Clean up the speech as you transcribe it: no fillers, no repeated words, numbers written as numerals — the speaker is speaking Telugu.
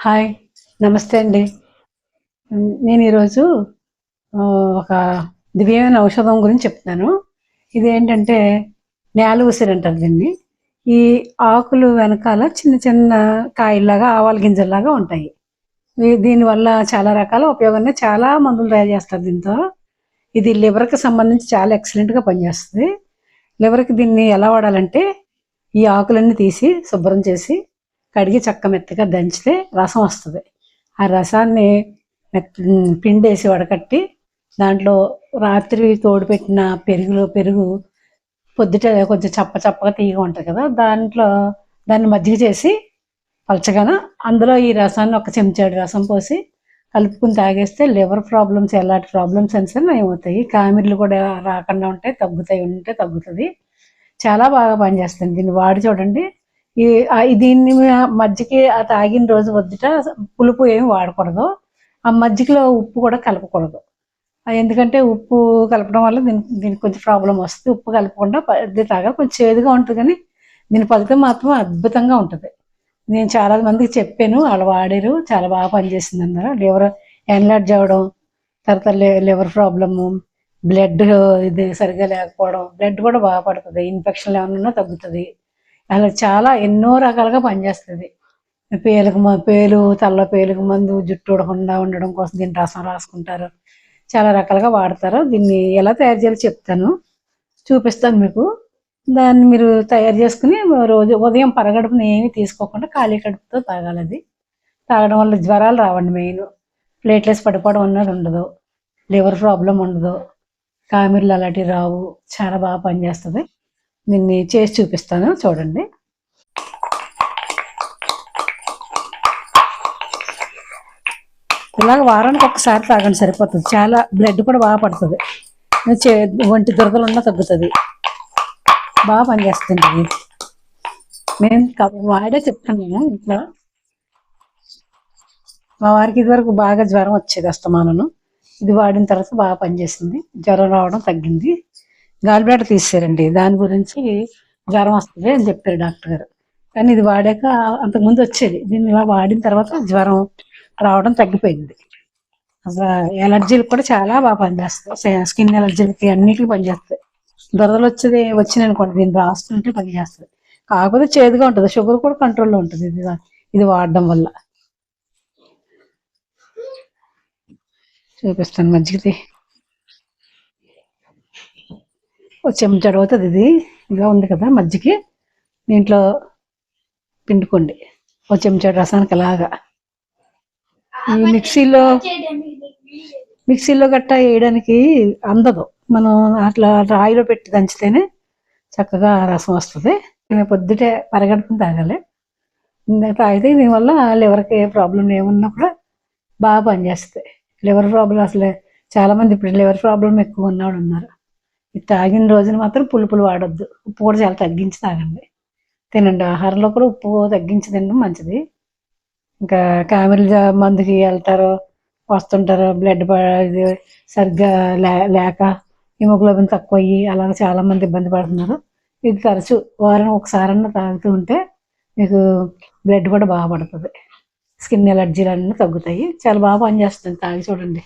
హాయ్. నమస్తే అండి. నేను ఈరోజు ఒక దివ్యమైన ఔషధం గురించి చెప్తాను. ఇదేంటంటే నేల ఉసిరి అంటారు దీన్ని. ఈ ఆకులు వెనకాల చిన్న చిన్న కాయల్లాగా, ఆవాల గింజల్లాగా ఉంటాయి. దీనివల్ల చాలా రకాల ఉపయోగాలు, చాలా మందులు తయారు చేస్తారు దీంతో. ఇది లివర్‌కి సంబంధించి చాలా ఎక్సలెంట్‌గా పనిచేస్తది. లివర్‌కి దీన్ని ఎలా వాడాలంటే, ఈ ఆకులన్నీ తీసి శుభ్రం చేసి కడిగి మెత్తగా దంచితే రసం వస్తుంది. ఆ రసాన్ని పిండేసి వడకట్టి దాంట్లో రాత్రి తోడుపెట్టిన పెరుగు పొద్దుట కొంచెం చప్పగా తీయగా ఉంటుంది కదా, దాన్ని మజ్జిగ చేసి పలచగాన అందులో ఈ రసాన్ని ఒక చెంచాడు రసం పోసి కలుపుకుని తాగేస్తే లివర్ ప్రాబ్లమ్స్, ఎలాంటి ప్రాబ్లమ్స్ అయినా సరే నయమవుతాయి. కామెర్లు కూడా రాకుండా తగ్గుతుంది. చాలా బాగా పనిచేస్తుంది. దీన్ని వాడి చూడండి. దీన్ని మజ్జిగ తాగిన రోజు వద్దుట పులుపు ఏమి వాడకూడదు. ఆ మజ్జిగలో ఉప్పు కూడా కలపకూడదు. ఎందుకంటే ఉప్పు కలపడం వల్ల దీనికి కొంచెం ప్రాబ్లం వస్తుంది. ఉప్పు కలపకుండా తాగాలి. కొంచెం చేదుగా ఉంటుంది, కానీ దీని ఫలితం మాత్రం అద్భుతంగా ఉంటుంది. నేను చాలా మందికి చెప్పాను, వాళ్ళు వాడారు, చాలా బాగా పనిచేసింది అన్నారు. లివర్ ఎన్లార్జ్ అవ్వడం, తర్వాత లివర్ ప్రాబ్లము, బ్లడ్ ఇది సరిగ్గా లేకపోవడం, బ్లడ్ కూడా బాగా పడుతుంది. ఇన్ఫెక్షన్లు ఏమన్నా తగ్గుతుంది. అలా చాలా ఎన్నో రకాలుగా పనిచేస్తుంది. తలలో పేలుకు మందు, జుట్టు ఊడకుండా ఉండడం కోసం దీన్ని రసం రాసుకుంటారు. చాలా రకాలుగా వాడతారు. దీన్ని ఎలా తయారు చేయాలో చెప్తాను, చూపిస్తాను మీకు. దాన్ని మీరు తయారు చేసుకుని రోజు ఉదయం పరగడుపున ఏమీ తీసుకోకుండా ఖాళీ కడుపుతో తాగాలి. అది తాగడం వల్ల జ్వరాలు రావండి. మెయిన్ ప్లేట్లెస్ పడిపోవడం అన్నది ఉండదు, లివర్ ప్రాబ్లం ఉండదు, కామెర్లు అలాంటివి రావు. చాలా బాగా పనిచేస్తుంది. దీన్ని చేసి చూపిస్తాను, చూడండి. ఇలాగ వారానికి ఒకసారి తాగండి, సరిపోతుంది. చాలా బ్లడ్ కూడా బాగా పడుతుంది. ఒంటి దురదలు ఉన్నా తగ్గుతుంది. బాగా పనిచేస్తుంది. నేను వాడే చెప్తాను. నేను ఇంట్లో మా వారికి ఇదివరకు బాగా జ్వరం వచ్చేది, అస్తమానను. ఇది వాడిన తర్వాత బాగా పనిచేసింది. జ్వరం రావడం తగ్గింది. గాలిబ్లాడ తీసారండి, దాని గురించి జ్వరం వస్తుంది అని చెప్పారు డాక్టర్ గారు. కానీ ఇది వాడాక అంతకుముందు వచ్చేది. దీన్ని ఇలా వాడిన తర్వాత జ్వరం రావడం తగ్గిపోయింది. అసలు ఎలర్జీలకు కూడా చాలా బాగా పనిచేస్తుంది. స్కిన్ ఎలర్జీలకి అన్నిటికీ పనిచేస్తుంది. దురదలు వచ్చినాయనుకోండి, దీన్ని రాస్తుంటే పనిచేస్తుంది. కాకపోతే చేదుగా ఉంటుంది. షుగర్ కూడా కంట్రోల్లో ఉంటుంది ఇది వాడడం వల్ల. చూపిస్తాను. మజ్జిగది చెంచాడు అవుతుంది. ఇది ఇలా ఉంది కదా మజ్జిగ, దీంట్లో పిండుకోండి. చెంచాడు రసానికి అలాగా. ఈ మిక్సీలో గట్టా వేయడానికి అందదు. మనం అట్లా రాయిలో పెట్టి దంచితేనే చక్కగా రసం వస్తుంది. పొద్దుటే పరగడుపుని తాగాలి. తాగితే దీనివల్ల లివర్కి ఏ ప్రాబ్లం ఏమున్నా కూడా బాగా పనిచేస్తుంది. లివర్ ప్రాబ్లం అసలు చాలామంది ఇప్పుడు లివర్ ప్రాబ్లం ఎక్కువ ఉన్నవాడు ఉన్నారు. ఇది తాగిన రోజున మాత్రం పులుపులు వాడొద్దు. ఉప్పు కూడా చాలా తగ్గించి తాగండి. తినండి. ఆహారంలో కూడా ఉప్పు తగ్గించి తినడం మంచిది. ఇంకా కామెర్లు మందుకి వెళ్తారు, వస్తుంటారు, బ్లడ్ ఇది సరిగ్గా లేక హిమోగ్లోబిన్ తక్కువ అయ్యి అలాగ చాలామంది ఇబ్బంది పడుతున్నారు. ఇది తరచు వారం ఒకసారన్నా తాగుతూ ఉంటే మీకు బ్లడ్ కూడా బాగా పడుతుంది. స్కిన్ ఎలర్జీలు అన్నీ తగ్గుతాయి. చాలా బాగా పనిచేస్తుంది. తాగి చూడండి.